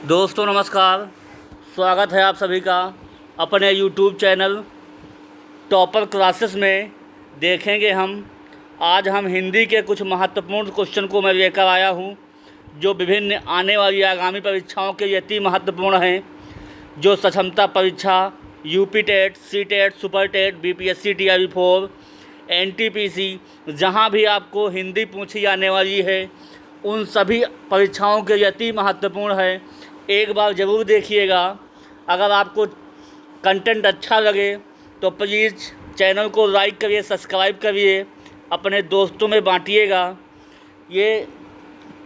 दोस्तों नमस्कार। स्वागत है आप सभी का अपने यूट्यूब चैनल टॉपर क्लासेस में। देखेंगे आज हम हिंदी के कुछ महत्वपूर्ण क्वेश्चन को मैं लेकर आया हूं, जो विभिन्न आने वाली आगामी परीक्षाओं के लिए अति महत्वपूर्ण हैं। जो सक्षमता परीक्षा, UP TET, C TET, super TET, BPSC TRV4, NTPC, जहां भी आपको हिंदी पूछी जाने वाली है, उन सभी परीक्षाओं के लिए अति महत्वपूर्ण है। एक बार ज़रूर देखिएगा। अगर आपको कंटेंट अच्छा लगे तो प्लीज़ चैनल को लाइक करिए, सब्सक्राइब करिए, अपने दोस्तों में बांटिएगा। ये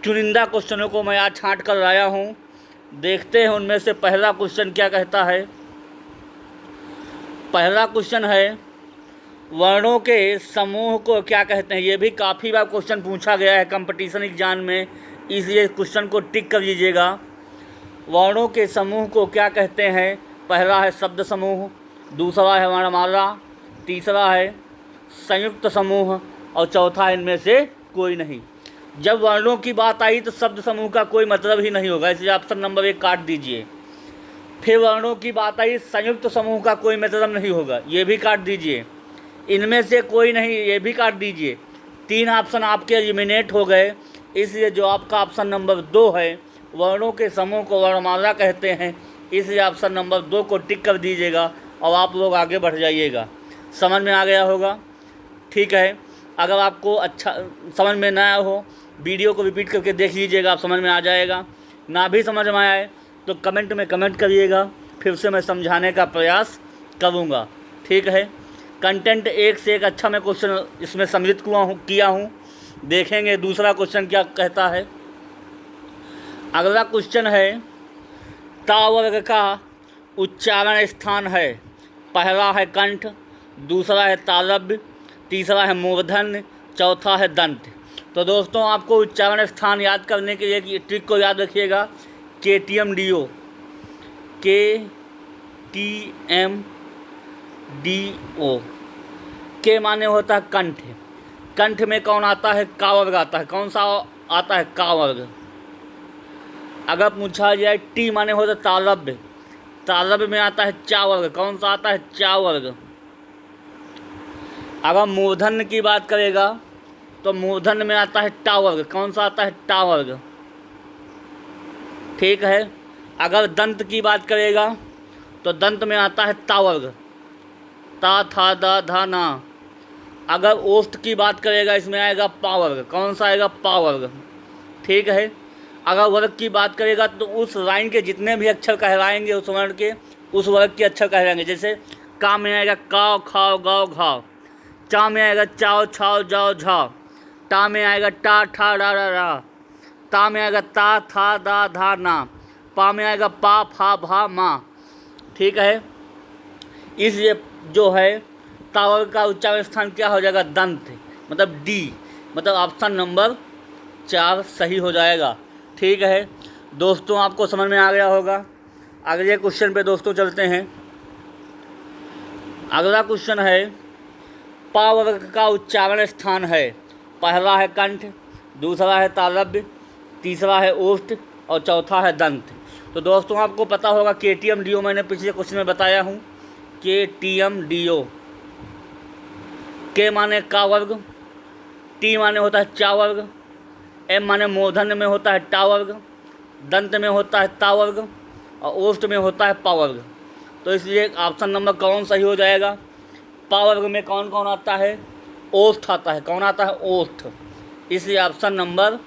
चुनिंदा क्वेश्चनों को मैं आज छांट कर लाया हूँ। देखते हैं उनमें से पहला क्वेश्चन क्या कहता है। पहला क्वेश्चन है, वर्णों के समूह को क्या कहते हैं। ये भी काफ़ी बार क्वेश्चन पूछा गया है कंपटीशन एग्जाम में, इसलिए क्वेश्चन को टिक कर लीजिएगा। वर्णों के समूह को क्या कहते हैं। पहला है शब्द समूह, दूसरा है वर्णमाला, तीसरा है संयुक्त समूह और चौथा है इनमें से कोई नहीं। जब वर्णों की बात आई तो शब्द समूह का कोई मतलब ही नहीं होगा, इसलिए ऑप्शन नंबर 1 काट दीजिए। फिर वर्णों की बात आई, संयुक्त समूह का कोई मतलब नहीं होगा, ये भी काट दीजिए। इनमें से कोई नहीं, ये भी काट दीजिए। 3 ऑप्शन आपके एलिमिनेट हो गए, इसलिए जो आपका ऑप्शन नंबर 2 है, वर्णों के समूह को वर्णमाला कहते हैं, इसलिए ऑप्शन नंबर 2 को टिक कर दीजिएगा और आप लोग आगे बढ़ जाइएगा। समझ में आ गया होगा, ठीक है। अगर आपको अच्छा समझ में ना आया हो, वीडियो को रिपीट करके देख लीजिएगा, आप समझ में आ जाएगा। ना भी समझ में आए तो कमेंट में कमेंट करिएगा, फिर से मैं समझाने का प्रयास करूँगा, ठीक है। कंटेंट एक से एक अच्छा मैं क्वेश्चन इसमें सम्मिलित किया हूँ। देखेंगे दूसरा क्वेश्चन क्या कहता है। अगला क्वेश्चन है, ता वर्ग का उच्चारण स्थान है। पहला है कंठ, दूसरा है तालव्य, तीसरा है मूर्धन्य, चौथा है दंत। तो दोस्तों आपको उच्चारण स्थान याद करने के लिए एक ट्रिक को याद रखिएगा, KTMDO, KTMDO। के माने होता है कंठ। कंठ में कौन आता है, का वर्ग आता है। कौन सा आता है, का वर्ग। अगर पूछा जाए टी माने होता है तालव्य, तालव्य में आता है चा वर्ग। कौन सा आता है, चा वर्ग। अगर मूर्धन्य की बात करेगा तो मूर्धन्य में आता है टा वर्ग। कौन सा आता है, टा वर्ग, ठीक है। अगर दंत की बात करेगा तो दंत में आता है ता वर्ग, ता था दा धा ना। अगर ओष्ठ की बात करेगा इसमें आएगा पा वर्ग। कौन सा आएगा, पा वर्ग, ठीक है। अगर वर्ग की बात करेगा तो उस लाइन के जितने भी अक्षर कहलाएंगे उस वर्ण के, उस वर्ग के अक्षर कहलाएंगे। जैसे का में आएगा काव खाव गाव घाव, चा में आएगा चाव छाव जाव झा, टा में आएगा टा ठा रा रा रा, ता में आएगा ता था दा धा ना, पा में आएगा पा फा भा मा, ठीक है। इसलिए जो है ता वर्ग का उच्चारण स्थान क्या हो जाएगा, दंत, मतलब डी, मतलब ऑप्शन नंबर 4 सही हो जाएगा, ठीक है। दोस्तों आपको समझ में आ गया होगा। अगले क्वेश्चन पे दोस्तों चलते हैं। अगला क्वेश्चन है, पा वर्ग का उच्चारण स्थान है। पहला है कंठ, दूसरा है तालव्य, तीसरा है ओष्ठ और चौथा है दंत। तो दोस्तों आपको पता होगा KTMDO, मैंने पिछले क्वेश्चन में बताया हूँ, KTMDO। के माने का वर्ग, टी माने होता है चा वर्ग, एम माने मूर्धन्य में होता है टा वर्ग, दंत में होता है ता वर्ग और ओष्ठ में होता है पा वर्ग। तो इसलिए ऑप्शन नंबर कौन सही हो जाएगा। पा वर्ग में कौन कौन आता है, ओष्ठ आता है। कौन आता है, ओष्ठ। इसलिए ऑप्शन नंबर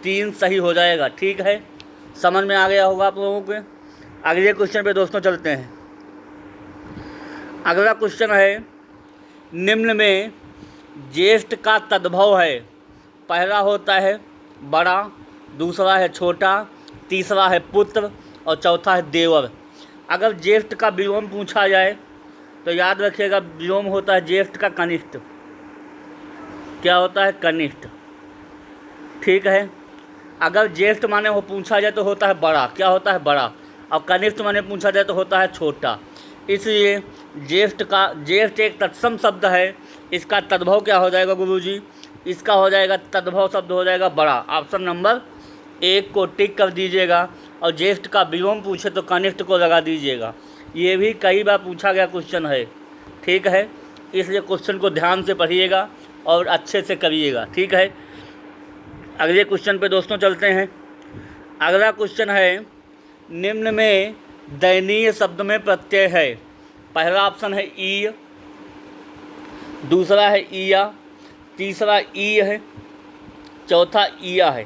3 सही हो जाएगा, ठीक है। समझ में आ गया होगा आप लोगों के। अगले क्वेश्चन पे दोस्तों चलते हैं। अगला क्वेश्चन है, निम्न में ज्येष्ठ का तद्भव है। पहला होता है बड़ा, दूसरा है छोटा, तीसरा है पुत्र और चौथा है देवर। अगर ज्येष्ठ का विलोम पूछा जाए तो याद रखिएगा, विलोम होता है ज्येष्ठ का कनिष्ठ। क्या होता है, कनिष्ठ, ठीक है। अगर ज्येष्ठ माने हो पूछा जाए तो होता है बड़ा। क्या होता है, बड़ा। और कनिष्ठ माने पूछा जाए तो होता है छोटा। इसलिए ज्येष्ठ एक तत्सम शब्द है, इसका तद्भव क्या हो जाएगा गुरुजी, इसका हो जाएगा तद्भव शब्द हो जाएगा बड़ा। ऑप्शन नंबर 1 को टिक कर दीजिएगा और ज्येष्ठ का विलोम पूछे तो कनिष्ठ को लगा दीजिएगा। ये भी कई बार पूछा गया क्वेश्चन है, ठीक है, इसलिए क्वेश्चन को ध्यान से पढ़िएगा और अच्छे से करिएगा, ठीक है। अगले क्वेश्चन पे दोस्तों चलते हैं। अगला क्वेश्चन है, निम्न में दयनीय शब्द में प्रत्यय है। पहला ऑप्शन है ई, दूसरा है ईया, तीसरा ई है, चौथा ईया है।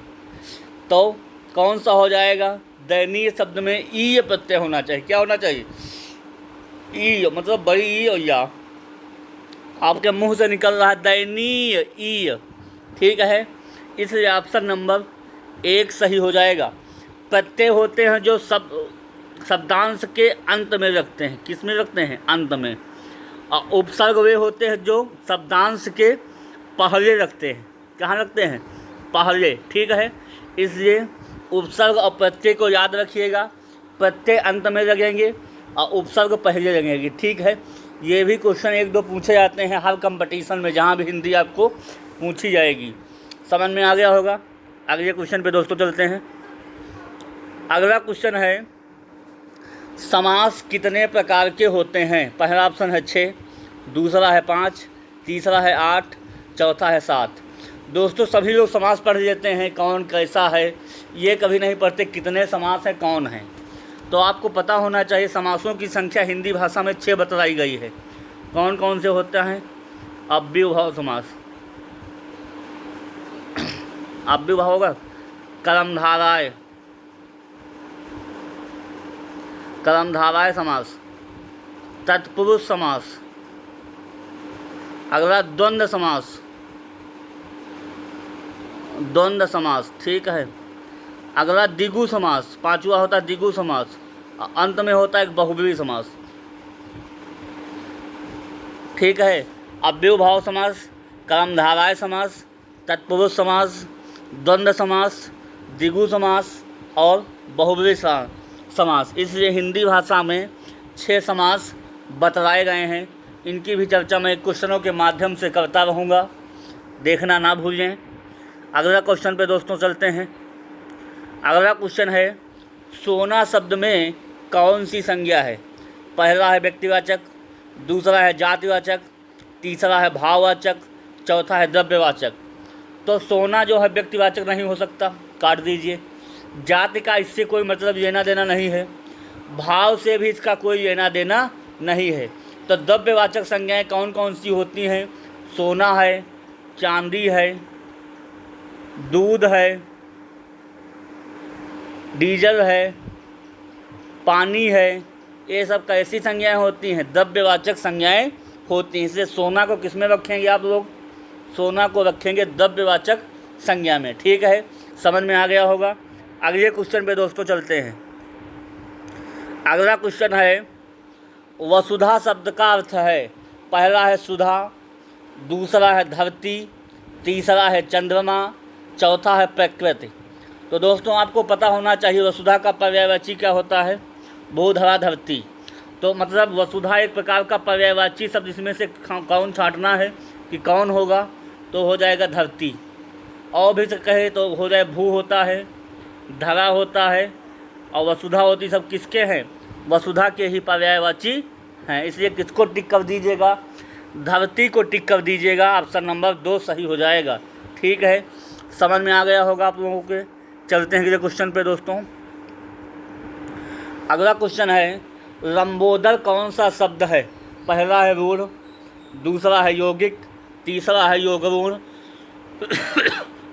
तो कौन सा हो जाएगा? दयनीय शब्द में ई प्रत्यय होना चाहिए। क्या होना चाहिए? ई, मतलब बड़ी ई और या। आपके मुंह से निकल रहा है दयनीय ई, ठीक है, इसलिए ऑप्शन नंबर 1 सही हो जाएगा। प्रत्यय होते हैं जो शब्दांश के अंत में रखते हैं। किस में रखते हैं? अंत में। और उपसर्ग वे होते हैं जो शब्दांश के पहले रखते हैं। कहाँ रखते हैं? पहले, ठीक है। इसलिए उपसर्ग और प्रत्यय को याद रखिएगा। प्रत्यय अंत में लगेंगे और उपसर्ग पहले लगेंगे, ठीक है। ये भी क्वेश्चन 1-2 पूछे जाते हैं हर कंपटीशन में, जहाँ भी हिंदी आपको पूछी जाएगी। समझ में आ गया होगा। अगले क्वेश्चन पे दोस्तों चलते हैं। अगला क्वेश्चन है, समास कितने प्रकार के होते हैं? पहला ऑप्शन है 6, दूसरा है 5, तीसरा है 8, चौथा है 7। दोस्तों सभी लोग समास पढ़ लेते हैं, कौन कैसा है, ये कभी नहीं पढ़ते कितने समास हैं, कौन है। तो आपको पता होना चाहिए समासों की संख्या हिंदी भाषा में 6 बतलाई गई है। कौन कौन से होते हैं? अव्ययभाव समास, अव्ययभाव होगा, कर्मधाराय, कर्मधाराय समास, तत्पुरुष समास। अगला द्वंद्व समास, द्वंद्व समास, ठीक है। अगला द्विगु समास, 5वां होता है द्विगु समास। अंत में होता है एक बहुब्रीहि समास, ठीक है। अव्ययभाव समास, कर्मधाराय समास, तत्पुरुष समास, द्वंद्व समास, द्विगु समास और बहुब्रीहि समास। इसलिए हिंदी भाषा में 6 समास बतलाए गए हैं। इनकी भी चर्चा मैं क्वेश्चनों के माध्यम से करता रहूँगा, देखना ना भूलें। अगला क्वेश्चन पे दोस्तों चलते हैं। अगला क्वेश्चन है, सोना शब्द में कौन सी संज्ञा है? पहला है व्यक्तिवाचक, दूसरा है जातिवाचक, तीसरा है भाववाचक, चौथा है द्रव्यवाचक। तो सोना जो है व्यक्तिवाचक नहीं हो सकता, काट दीजिए। जाति का इससे कोई मतलब लेना देना नहीं है, भाव से भी इसका कोई लेना देना नहीं है। तो द्रव्यवाचक संज्ञाएं कौन कौन सी होती हैं? सोना है, चांदी है, दूध है, डीजल है, पानी है, ये सब कैसी संज्ञाएं होती हैं? द्रव्यवाचक संज्ञाएं होती हैं। इसलिए सोना को किस में रखेंगे आप लोग? सोना को रखेंगे द्रव्यवाचक संज्ञा में, ठीक है। समझ में आ गया होगा। अगले क्वेश्चन पे दोस्तों चलते हैं। अगला क्वेश्चन है, वसुधा शब्द का अर्थ है। पहला है सुधा, दूसरा है धरती, तीसरा है चंद्रमा, चौथा है प्रकृति। तो दोस्तों आपको पता होना चाहिए वसुधा का पर्यायवाची क्या होता है? भूधरा धरती। तो मतलब वसुधा एक प्रकार का पर्यायवाची शब्द, इसमें से कौन छांटना है कि कौन होगा? तो हो जाएगा धरती। और भी कहे तो हो जाए भू होता है, धरा होता है और वसुधा होती, सब किसके हैं? वसुधा के ही पर्यायवाची हैं। इसलिए किसको टिक कर दीजिएगा? धरती को टिक कर दीजिएगा। ऑप्शन नंबर 2 सही हो जाएगा, ठीक है। समझ में आ गया होगा आप लोगों के। चलते हैं अगले क्वेश्चन पे दोस्तों। अगला क्वेश्चन है, लंबोदर कौन सा शब्द है? पहला है रूढ़, दूसरा है यौगिक, तीसरा है योगरूढ़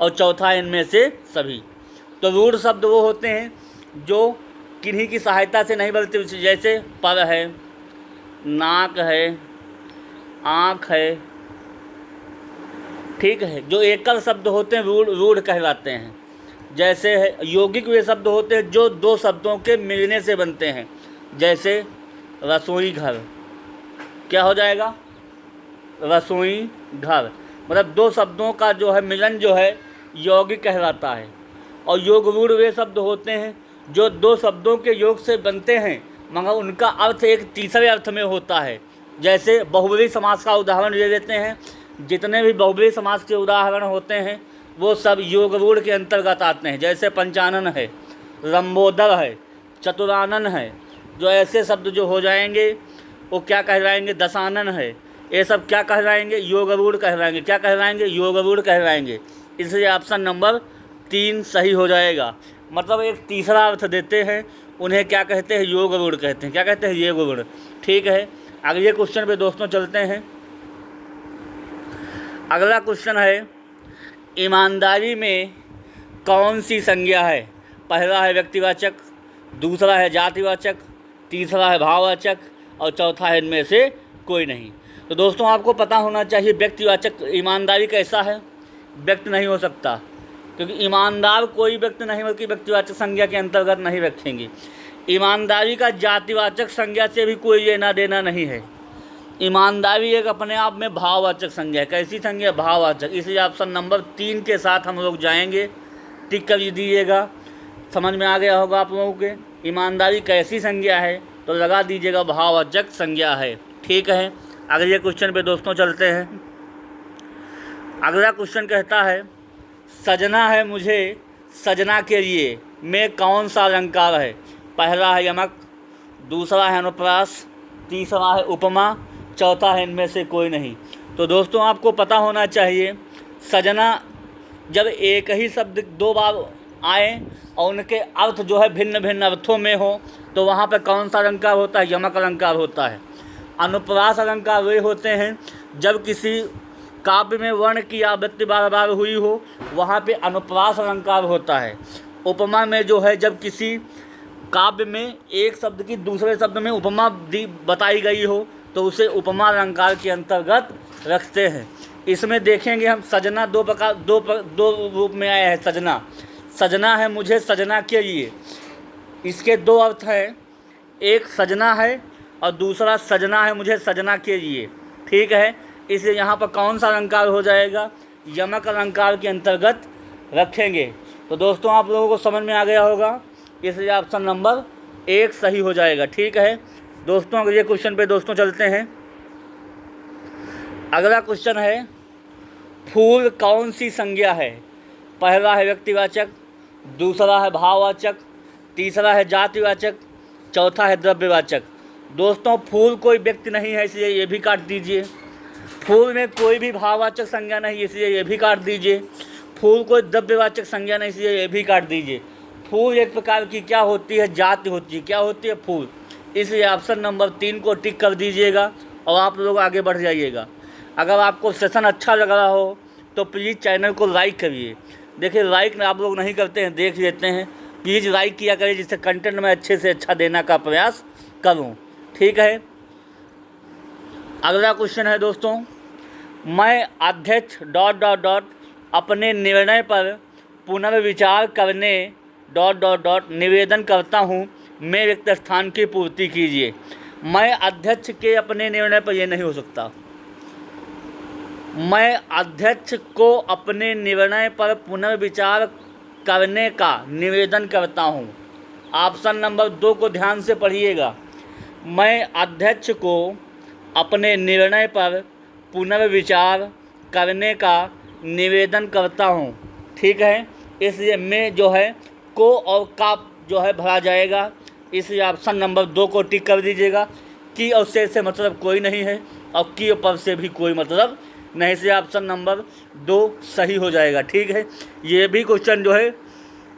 और चौथा है इनमें से सभी। तो रूढ़ शब्द वो होते हैं जो किन्हीं की सहायता से नहीं बदलते, जैसे पर है, नाक है, आँख है, ठीक है। जो एकल शब्द होते हैं रूढ़ कहलाते हैं। जैसे है यौगिक वे शब्द होते हैं जो 2 शब्दों के मिलने से बनते हैं, जैसे रसोई घर। क्या हो जाएगा? रसोई घर। मतलब 2 शब्दों का जो है मिलन जो है यौगिक कहलाता है। और योगरूढ़ वे शब्द होते हैं जो 2 शब्दों के योग से बनते हैं मगर उनका अर्थ एक तीसरे अर्थ में होता है। जैसे बहुब्रीहि समास का उदाहरण ले लेते हैं। जितने भी बहुब्रीहि समास के उदाहरण होते हैं वो सब योगरूढ़ के अंतर्गत आते हैं। जैसे पंचानन है, लंबोदर है, चतुरानन है, जो ऐसे शब्द जो हो जाएंगे वो क्या कहलाएंगे, दशानन है, ये सब क्या कहलाएंगे, योगरूढ़ कहलाएंगे। क्या कहलाएंगे, योगरूढ़ कहलाएंगे। इसलिए ऑप्शन नंबर 3 सही हो जाएगा। मतलब एक तीसरा अर्थ देते हैं, उन्हें क्या कहते हैं, योगरूढ़ कहते हैं। क्या कहते हैं, योगरूढ़। ठीक है, अगले क्वेश्चन पे दोस्तों चलते हैं। अगला क्वेश्चन है, ईमानदारी में कौन सी संज्ञा है। पहला है व्यक्तिवाचक, दूसरा है जातिवाचक, तीसरा है भाववाचक और चौथा है इनमें से कोई नहीं। तो दोस्तों आपको पता होना चाहिए व्यक्तिवाचक ईमानदारी कैसा है। व्यक्त नहीं हो सकता, क्योंकि ईमानदार कोई व्यक्ति नहीं बल्कि व्यक्तिवाचक संज्ञा के अंतर्गत नहीं रखेंगे। ईमानदारी का जातिवाचक संज्ञा से भी कोई लेना देना नहीं है। ईमानदारी एक अपने आप में भाववाचक संज्ञा है। कैसी संज्ञा, भाववाचक। इसलिए ऑप्शन नंबर 3 के साथ हम लोग जाएंगे। टिक कर दीजिएगा, समझ में आ गया होगा आप लोगों के। ईमानदारी कैसी संज्ञा है तो लगा दीजिएगा भाववाचक संज्ञा है। ठीक है, अगले क्वेश्चन पे दोस्तों चलते हैं। अगला क्वेश्चन कहता है, सजना है मुझे सजना के लिए में कौन सा अलंकार है। पहला है यमक, दूसरा है अनुप्रास, तीसरा है उपमा, चौथा है इनमें से कोई नहीं। तो दोस्तों आपको पता होना चाहिए, सजना जब एक ही शब्द 2 बार आए और उनके अर्थ जो है भिन्न भिन्न अर्थों में हो तो वहाँ पर कौन सा अलंकार होता है, यमक अलंकार होता है। अनुप्रास अलंकार वे होते हैं जब किसी काव्य में वर्ण की आवृत्ति बार बार हुई हो, वहाँ पे अनुप्रास अलंकार होता है। उपमा में जो है जब किसी काव्य में एक शब्द की दूसरे शब्द में उपमा बताई गई हो तो उसे उपमा अलंकार के अंतर्गत रखते हैं। इसमें देखेंगे हम सजना दो रूप में आया है। सजना है मुझे सजना के लिए, इसके 2 अर्थ हैं, एक सजना है और दूसरा सजना है मुझे सजना के लिए। ठीक है, इसलिए यहाँ पर कौन सा अलंकार हो जाएगा, यमक अलंकार के अंतर्गत रखेंगे। तो दोस्तों आप लोगों को समझ में आ गया होगा, इसलिए ऑप्शन नंबर 1 सही हो जाएगा। ठीक है दोस्तों, अगले क्वेश्चन पे दोस्तों चलते हैं। अगला क्वेश्चन है, फूल कौन सी संज्ञा है। पहला है व्यक्तिवाचक, दूसरा है भाववाचक, तीसरा है जातिवाचक, चौथा है द्रव्यवाचक। दोस्तों फूल कोई व्यक्ति नहीं है, इसलिए ये भी काट दीजिए। फूल में कोई भी भाववाचक संज्ञा नहीं, इसलिए ये भी काट दीजिए। फूल कोई द्रव्यवाचक संज्ञा नहीं, इसलिए ये भी काट दीजिए। फूल एक प्रकार की क्या होती है, जाति होती है। क्या होती है, फूल। इसलिए ऑप्शन नंबर 3 को टिक कर दीजिएगा और आप लोग आगे बढ़ जाइएगा। अगर आपको सेशन अच्छा लग रहा हो तो प्लीज़ चैनल को लाइक करिए। देखिए लाइक आप लोग नहीं करते हैं, देख लेते हैं, प्लीज़ लाइक किया करिए जिससे कंटेंट में अच्छे से अच्छा देने का प्रयास करूं। ठीक है, अगला क्वेश्चन है दोस्तों, मैं अध्यक्ष ... अपने निर्णय पर पुनर्विचार करने ... निवेदन करता हूँ, मैं रिक्त स्थान की पूर्ति कीजिए। मैं अध्यक्ष के अपने निर्णय पर, यह नहीं हो सकता। मैं अध्यक्ष को अपने निर्णय पर पुनर्विचार करने का निवेदन करता हूँ। ऑप्शन नंबर 2 को ध्यान से पढ़िएगा। मैं अध्यक्ष को अपने निर्णय पर पुनर्विचार करने का निवेदन करता हूँ। ठीक है, इसलिए मैं जो है को और का जो है भरा जाएगा। इसलिए ऑप्शन नंबर 2 को टिक कर दीजिएगा। की और से मतलब कोई नहीं है और की और पर से भी कोई मतलब नहीं, से ऑप्शन नंबर 2 सही हो जाएगा। ठीक है, ये भी क्वेश्चन जो है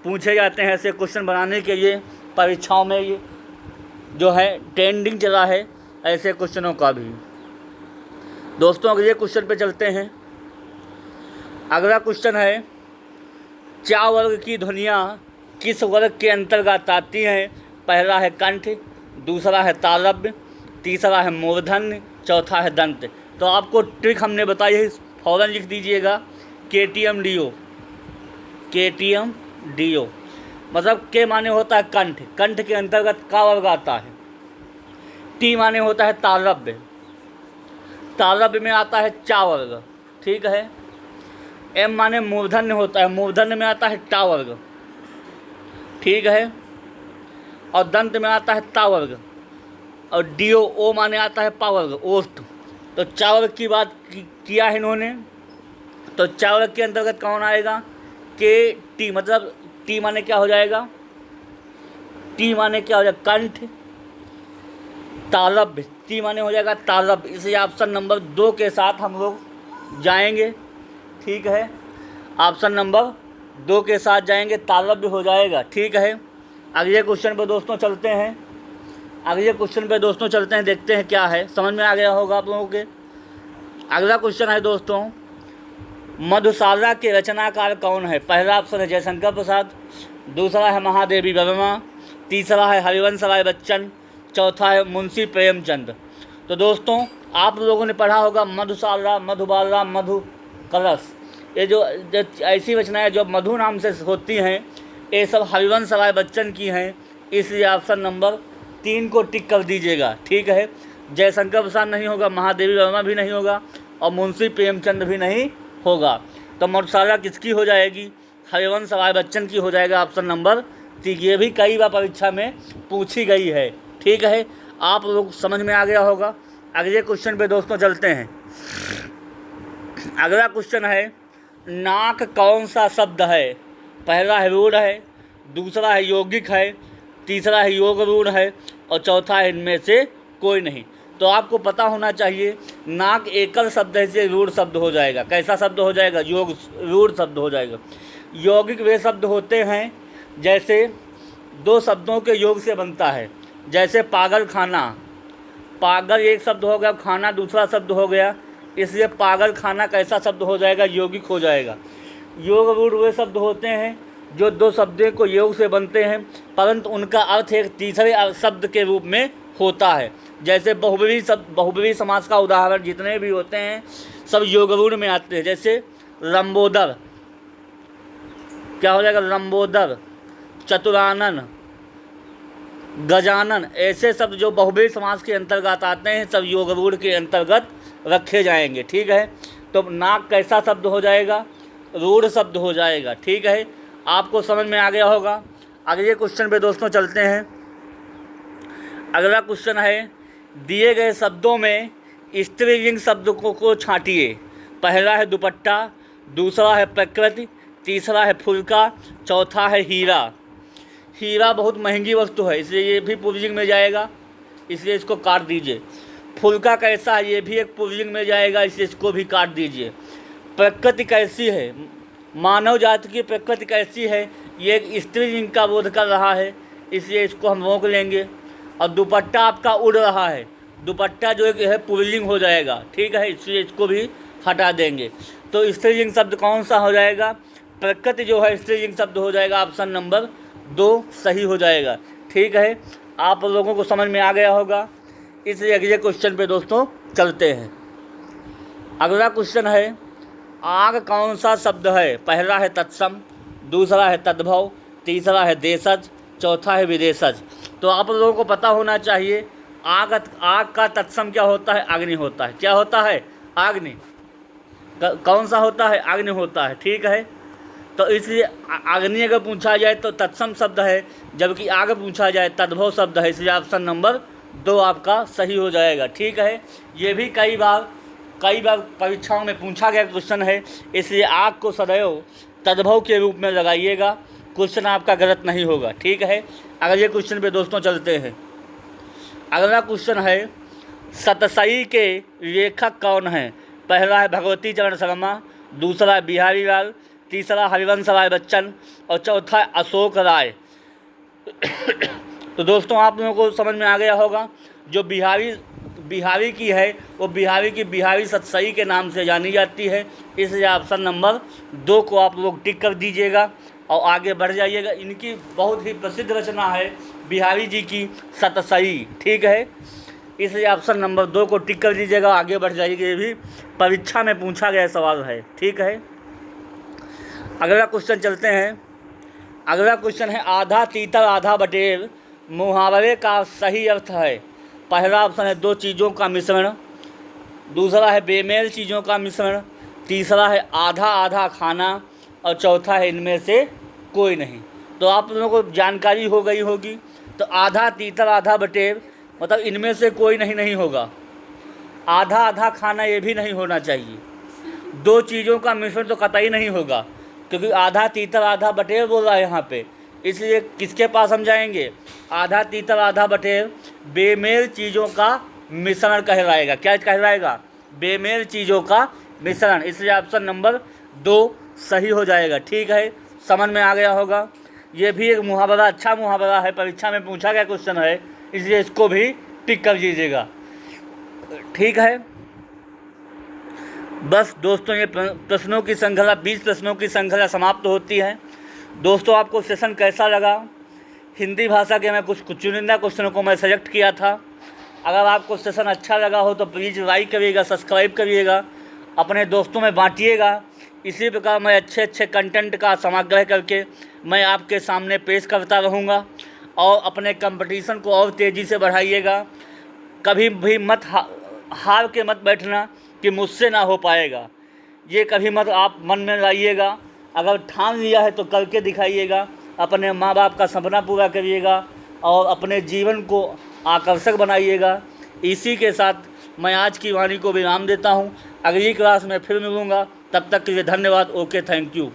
पूछे जाते हैं, ऐसे क्वेश्चन बनाने के लिए परीक्षाओं में ये जो है ट्रेंडिंग चला है ऐसे क्वेश्चनों का भी। दोस्तों अगले क्वेश्चन पे चलते हैं। अगला क्वेश्चन है, चा वर्ग की ध्वनियाँ किस वर्ग के अंतर्गत आती हैं। पहला है कंठ, दूसरा है तालव्य, तीसरा है मूर्धन्य, चौथा है दंत। तो आपको ट्रिक हमने बताई है, फौरन लिख दीजिएगा KTM DO। मतलब के माने होता है कंठ, कंठ के अंतर्गत का वर्ग आता है। टी माने होता है तालव्य, तालव्य में आता है चा वर्ग। ठीक है, एम माने मूर्धन्य होता है, मूर्धन्य में आता है टा वर्ग। ठीक है, और दंत में आता है ता वर्ग, और DO ओ माने आता है पा वर्ग, ओष्ठ। तो चा वर्ग की बात किया है इन्होंने, तो चा वर्ग के अंतर्गत कौन आएगा, के टी। मतलब टी माने क्या हो जाएगा, टी माने क्या हो जाएगा, कंठ। तालब्य, टी माने हो जाएगा तालब्य। इसलिए ऑप्शन नंबर 2 के साथ हम लोग जाएंगे। ठीक है, ऑप्शन नंबर 2 के साथ जाएंगे, तालब्य हो जाएगा। ठीक है, अगले क्वेश्चन पर दोस्तों चलते हैं। अगले क्वेश्चन पे दोस्तों चलते हैं, देखते हैं क्या है, समझ में आ गया होगा आप लोगों के। अगला क्वेश्चन है दोस्तों, मधुशाला के रचनाकार कौन है? पहला ऑप्शन है जयशंकर प्रसाद, दूसरा है महादेवी वर्मा, तीसरा है हरिवंश राय बच्चन, चौथा है मुंशी प्रेमचंद। तो दोस्तों आप लोगों ने पढ़ा होगा मधुशाला, मधुबाला, मधु कलश, ये जो ऐसी रचनाएं जो मधु नाम से होती हैं, ये सब हरिवंश राय बच्चन की हैं। इसलिए ऑप्शन नंबर 3 को टिक कर दीजिएगा। ठीक है, जयशंकर प्रसाद नहीं होगा, महादेवी वर्मा भी नहीं होगा और मुंशी प्रेमचंद भी नहीं होगा। तो मधुशाला किसकी हो जाएगी? हरिवंश राय बच्चन की हो जाएगा, ऑप्शन नंबर 3। ये भी कई बार परीक्षा में पूछी गई है। ठीक है, आप लोग समझ में आ गया होगा। अगले क्वेश्चन पे दोस्तों चलते हैं। अगला क्वेश्चन है, नाक कौन सा शब्द है? पहला है रूढ़ है, दूसरा है यौगिक है, तीसरा है योग रूढ़ है और चौथा है इनमें से कोई नहीं। तो आपको पता होना चाहिए, नाक एकल शब्द है, इसलिए रूढ़ शब्द हो जाएगा। कैसा शब्द हो जाएगा? योग रूढ़ शब्द हो जाएगा। यौगिक वे शब्द होते हैं जैसे 2 शब्दों के योग से बनता है, जैसे पागल खाना। पागल एक शब्द हो गया, खाना दूसरा शब्द हो गया, इसलिए पागल खाना कैसा शब्द हो जाएगा? यौगिक हो जाएगा। योग रूढ़ वे शब्द होते हैं जो 2 शब्दों को योग से बनते हैं, परंतु उनका अर्थ एक तीसरे शब्द के रूप में होता है। जैसे बहुब्रीहि समास का उदाहरण जितने भी होते हैं सब योग रूढ़ में आते हैं। जैसे लंबोदर, क्या हो जाएगा? लंबोदर, चतुरानन, गजानन, ऐसे शब्द जो बहुब्रीहि समास के अंतर्गत आते हैं सब योग रूढ़ के अंतर्गत रखे जाएंगे। ठीक है, तो नाक कैसा शब्द हो जाएगा? रूढ़ शब्द हो जाएगा। ठीक है, आपको समझ में आ गया होगा। अगले क्वेश्चन पे दोस्तों चलते हैं। अगला क्वेश्चन है, दिए गए शब्दों में स्त्रीलिंग शब्द को छांटिए। पहला है दुपट्टा, दूसरा है प्रकृति, तीसरा है फुल्का, चौथा है हीरा। हीरा बहुत महंगी वस्तु है, इसलिए ये भी पुल्लिंग में जाएगा, इसलिए इसको काट दीजिए। फुल्का कैसा है? ये भी एक पुल्लिंग में जाएगा, इसलिए इसको भी काट दीजिए। प्रकृति कैसी है? मानव जाति की प्रकृति कैसी है? ये एक स्त्रीलिंग का बोध कर रहा है, इसलिए इसको हम रोक लेंगे। और दुपट्टा आपका उड़ रहा है, दुपट्टा जो है पुल्लिंग हो जाएगा। ठीक है, इसलिए इसको भी हटा देंगे। तो स्त्रीलिंग शब्द कौन सा हो जाएगा? प्रकृति जो है स्त्रीलिंग शब्द हो जाएगा, ऑप्शन नंबर 2 सही हो जाएगा। ठीक है, आप लोगों को समझ में आ गया होगा। इसलिए अगले क्वेश्चन पे दोस्तों चलते हैं। अगला क्वेश्चन है, आग कौन सा शब्द है? पहला है तत्सम, दूसरा है तद्भव, तीसरा है देशज, चौथा है विदेशज। तो आप लोगों को पता होना चाहिए, आग का तत्सम क्या होता है? अग्नि होता है। क्या होता है? अग्नि। कौन सा होता है? अग्नि होता है। ठीक है, तो इसलिए अग्नि अगर पूछा जाए तो तत्सम शब्द है, जबकि आग पूछा जाए तद्भव शब्द है, इसलिए ऑप्शन नंबर 2 आपका सही हो जाएगा। ठीक है, ये भी कई बार परीक्षाओं में पूछा गया क्वेश्चन है, इसलिए आग को सदैव तद्भव के रूप में लगाइएगा, क्वेश्चन आपका गलत नहीं होगा। ठीक है, अगले क्वेश्चन पे दोस्तों चलते हैं। अगला क्वेश्चन है, सतसई के लेखक कौन है? पहला है भगवती चरण शर्मा, दूसरा है बिहारी लाल, तीसरा हरिवंश राय बच्चन और चौथा है अशोक राय। तो दोस्तों आप लोगों को समझ में आ गया होगा, जो बिहारी की है वो बिहारी की बिहारी सतसई के नाम से जानी जाती है, इसलिए ऑप्शन नंबर 2 को आप लोग टिक कर दीजिएगा और आगे बढ़ जाइएगा। इनकी बहुत ही प्रसिद्ध रचना है बिहारी जी की सतसई। ठीक है, इसलिए ऑप्शन नंबर 2 को टिक कर दीजिएगा, आगे बढ़ जाइएगा। ये भी परीक्षा में पूछा गया सवाल है। ठीक है, अगला क्वेश्चन चलते हैं। अगला क्वेश्चन है, आधा तीतर आधा बटेर मुहावरे का सही अर्थ है? पहला ऑप्शन है 2 चीज़ों का मिश्रण, दूसरा है बेमेल चीज़ों का मिश्रण, तीसरा है आधा आधा खाना और चौथा है इनमें से कोई नहीं। तो आप लोगों को जानकारी हो गई होगी। तो आधा तीतर आधा बटेर मतलब इनमें से कोई नहीं होगा। आधा आधा खाना ये भी नहीं होना चाहिए। 2 चीज़ों का मिश्रण तो कतई नहीं होगा, क्योंकि आधा तीतर आधा बटेर बोल रहा है यहाँ पे, इसलिए किसके पास हम जाएंगे? आधा तीतर आधा बटेर बेमेल चीज़ों का मिश्रण कहलाएगा। क्या कहलाएगा? बेमेल चीज़ों का मिश्रण। इसलिए ऑप्शन नंबर 2 सही हो जाएगा। ठीक है, समझ में आ गया होगा। ये भी एक मुहावरा, अच्छा मुहावरा है, परीक्षा में पूछा गया क्वेश्चन है, इसलिए इसको भी टिक कर दीजिएगा। ठीक है, बस दोस्तों ये प्रश्नों की श्रृंखला 20 प्रश्नों की श्रृंखला समाप्त होती है। दोस्तों आपको सेशन कैसा लगा? हिंदी भाषा के मैं कुछ चुनिंदा क्वेश्चनों को मैं सेलेक्ट किया था। अगर आपको सेशन अच्छा लगा हो तो प्लीज़ लाइक करिएगा, सब्सक्राइब करिएगा, अपने दोस्तों में बांटिएगा। इसी प्रकार मैं अच्छे अच्छे कंटेंट का समाग्रह करके मैं आपके सामने पेश करता रहूँगा। और अपने कंपटीशन को और तेज़ी से बढ़ाइएगा। कभी भी मत हार के मत बैठना कि मुझसे ना हो पाएगा, ये कभी मत आप मन में लाइएगा। अगर ठान लिया है तो करके दिखाइएगा। अपने माँ बाप का सपना पूरा करिएगा और अपने जीवन को आकर्षक बनाइएगा। इसी के साथ मैं आज की वाणी को विराम देता हूँ। अगली क्लास में फिर मिलूँगा, तब तक के लिए धन्यवाद। Okay, thank you.